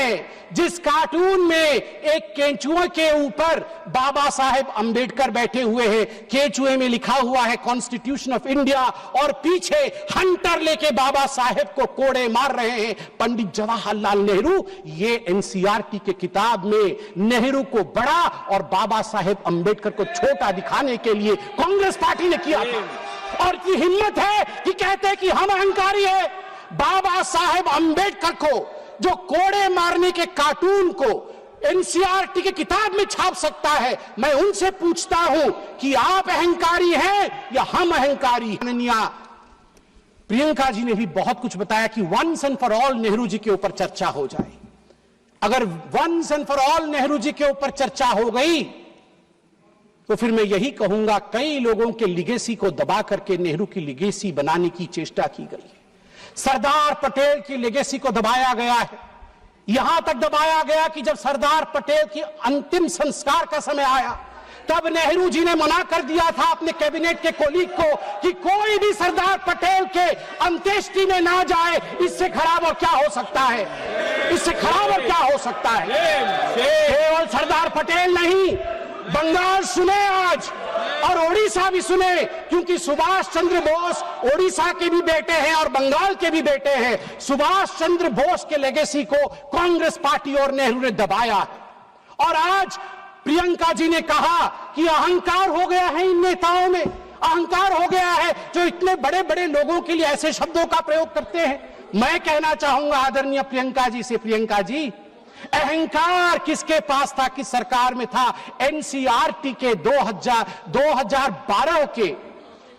है जिस कार्टून में एक केंचुए के ऊपर बाबा साहेब अंबेडकर बैठे हुए हैं, केंचुए में लिखा हुआ है कॉन्स्टिट्यूशन ऑफ इंडिया और पीछे हंटर लेके बाबा साहेब को कोड़े मार रहे हैं पंडित जवाहरलाल नेहरू। ये एनसीईआरटी के किताब में नेहरू को बड़ा और बाबा साहेब अंबेडकर को छोटा दिखाने के लिए कांग्रेस पार्टी ने किया था। और की हिम्मत है कि कहते हैं कि हम अहंकारी है। बाबा साहेब अंबेडकर को जो कोड़े मारने के कार्टून को एनसीईआरटी की किताब में छाप सकता है, मैं उनसे पूछता हूं कि आप अहंकारी हैं या हम अहंकारी हैं। प्रियंका जी ने भी बहुत कुछ बताया कि once and for all Nehru ji के ऊपर चर्चा हो जाए। अगर once and for all Nehru ji के ऊपर चर्चा हो गई तो फिर मैं यही कहूंगा कई लोगों के लिगेसी को दबा करके नेहरू की लिगेसी बनाने की चेष्टा की गई है। सरदार पटेल की लेगेसी को दबाया गया है। यहां तक दबाया गया कि जब सरदार पटेल की अंतिम संस्कार का समय आया तब नेहरू जी ने मना कर दिया था अपने कैबिनेट के कोलीग को कि कोई भी सरदार पटेल के अंत्येष्टि में ना जाए। इससे खराब और क्या हो सकता है? इससे खराब और क्या हो सकता है? केवल सरदार पटेल नहीं, बंगाल सुने आज और ओडिशा भी सुने, क्योंकि सुभाष चंद्र बोस ओडिशा के भी बेटे हैं और बंगाल के भी बेटे हैं। सुभाष चंद्र बोस के लेगेसी को कांग्रेस पार्टी और नेहरू ने दबाया है। और आज प्रियंका जी ने कहा कि अहंकार हो गया है इन नेताओं में, अहंकार हो गया है जो इतने बड़े बड़े लोगों के लिए ऐसे शब्दों का प्रयोग करते हैं। मैं कहना चाहूंगा आदरणीय प्रियंका जी से, प्रियंका जी, अहंकार किसके पास था, किस सरकार में था? एनसीईआरटी के 2012 के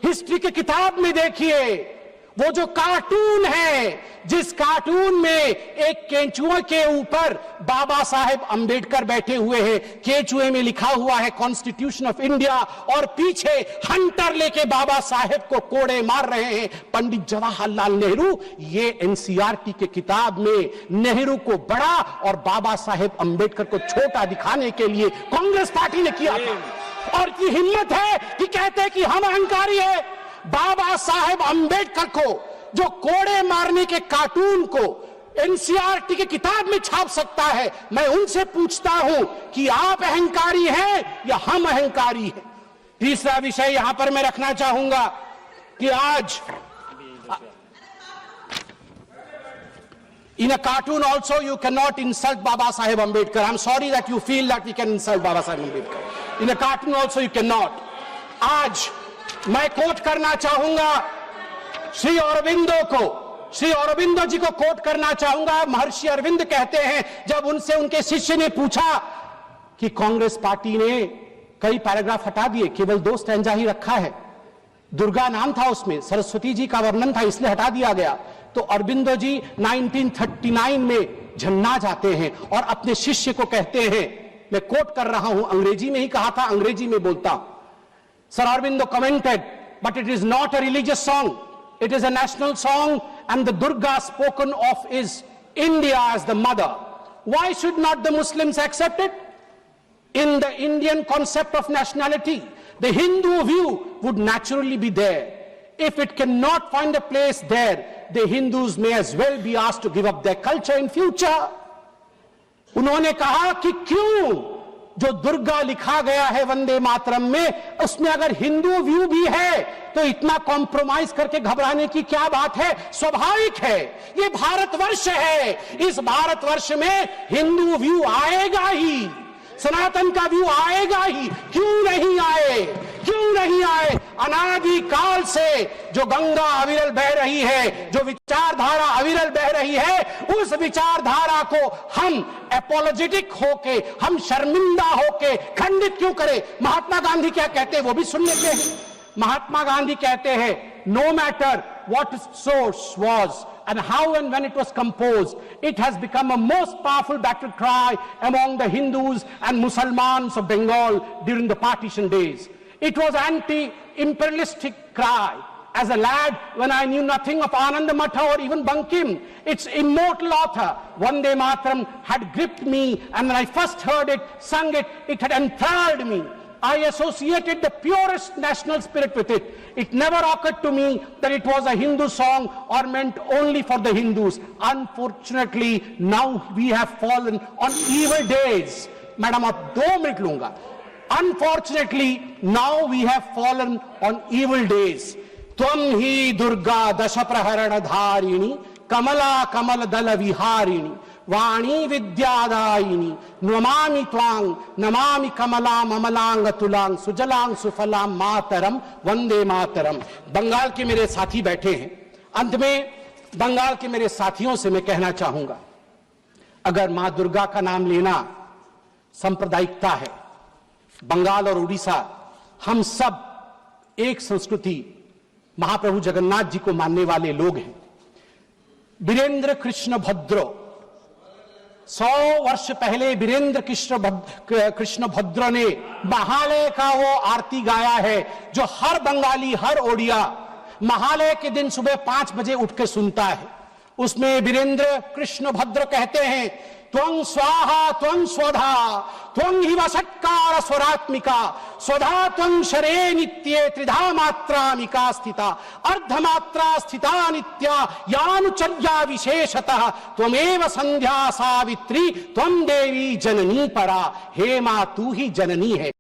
हिस्ट्री की किताब में देखिए, वो जो कार्टून है जिस कार्टून में एक केंचुए के ऊपर बाबा साहेब अंबेडकर बैठे हुए हैं, केंचुए में लिखा हुआ है कॉन्स्टिट्यूशन ऑफ इंडिया और पीछे हंटर लेके बाबा साहेब को कोड़े मार रहे हैं पंडित जवाहरलाल नेहरू। ये एनसीईआरटी के किताब में नेहरू को बड़ा और बाबा साहेब अंबेडकर को छोटा दिखाने के लिए कांग्रेस पार्टी ने किया था। और की हिम्मत है कि कहते हैं कि हम अहंकारी है। बाबा साहेब अंबेडकर को जो कोड़े मारने के कार्टून को एनसीईआरटी की किताब में छाप सकता है, मैं उनसे पूछता हूं कि आप अहंकारी हैं या हम अहंकारी हैं। तीसरा विषय यहां पर मैं रखना चाहूंगा कि आज in a cartoon also you cannot insult Baba Saheb Ambedkar. I'm sorry that you feel that we can insult Baba Saheb Ambedkar. In a cartoon also you cannot. आज मैं कोट करना चाहूंगा श्री अरविंदो को, श्री अरविंदो जी को कोट करना चाहूंगा। महर्षि अरविंद कहते हैं जब उनसे उनके शिष्य ने पूछा कि कांग्रेस पार्टी ने कई पैराग्राफ हटा दिए, केवल 2 स्टैंजा ही रखा है, दुर्गा नाम था उसमें, सरस्वती जी का वर्णन था इसलिए हटा दिया गया, तो अरविंदो जी 1939 में झन्ना जाते हैं और अपने शिष्य को कहते हैं, मैं कोट कर रहा हूं, अंग्रेजी में ही कहा था, अंग्रेजी में बोलता। Sir Aurobindo commented, but it is not a religious song. It is a national song, and the Durga spoken of is India as the mother. Why should not the Muslims accept it? In the Indian concept of nationality, the Hindu view would naturally be there. If it cannot find a place there, the Hindus may as well be asked to give up their culture in future. उन्होंने कहा कि क्यों जो दुर्गा लिखा गया है वंदे मातरम में, उसमें अगर हिंदू व्यू भी है तो इतना कॉम्प्रोमाइज करके घबराने की क्या बात है? स्वाभाविक है, ये भारतवर्ष है, इस भारतवर्ष में हिंदू व्यू आएगा ही, सनातन का व्यू आएगा ही, क्यों नहीं आए, क्यों नहीं आए? अनादि काल से जो गंगा अविरल बह रही है, जो विचारधारा अविरल बह रही है, उस विचारधारा को हम एपोलोजेटिक होके, हम शर्मिंदा होके खंडित क्यों करें? महात्मा गांधी क्या कहते हैं वो भी सुन लेते हैं। महात्मा गांधी कहते हैं, no matter what its source was and how and when it was composed, it has become a most powerful battle cry among the Hindus and Muslims of Bengal during the partition days. It was anti-imperialistic cry. As a lad, when I knew nothing of Ananda Matha or even Bankim, its immortal author, Vande Mataram, had gripped me, and when I first heard it, sung it, it had enthralled me. I associated the purest national spirit with it. It never occurred to me that it was a Hindu song or meant only for the Hindus. Unfortunately, now we have fallen on evil days. Madam, आप 2 minute लूंगा. Unfortunately, now we have fallen on evil days. त्वं ही दुर्गा दश प्रहरण धारिणी कमला कमल दल विहारिणी वाणी विद्यादायिनी नमामि त्वां नमामि कमलां अमलांग तुलांग सुजलांग सुफलां मातरम वंदे मातरम. बंगाल के मेरे साथी बैठे हैं. अंत में बंगाल के मेरे साथियों से मैं कहना चाहूंगा, अगर मां दुर्गा का नाम लेना सांप्रदायिकता है, बंगाल और उड़ीसा हम सब एक संस्कृति महाप्रभु जगन्नाथ जी को मानने वाले लोग हैं. वीरेंद्र कृष्ण भद्र 100 वर्ष पहले वीरेंद्र कृष्ण भद्र ने महालय का वो आरती गाया है जो हर बंगाली, हर ओडिया महालय के दिन सुबह 5 बजे उठ के सुनता है. उसमें वीरेंद्र कृष्ण भद्र कहते हैं, त्वं स्वाहा त्वं स्वधा त्वं हि वषट्कार स्वरात्मिका स्वधा त्वं शरे नित्ये त्रिधा मात्रामिका स्थिता अर्धमात्रा स्थिता नित्या यानुचर्या विशेषतः त्वमेव संध्या सावित्री त्वं देवी जननी परा. हे मां, तू ही जननी है.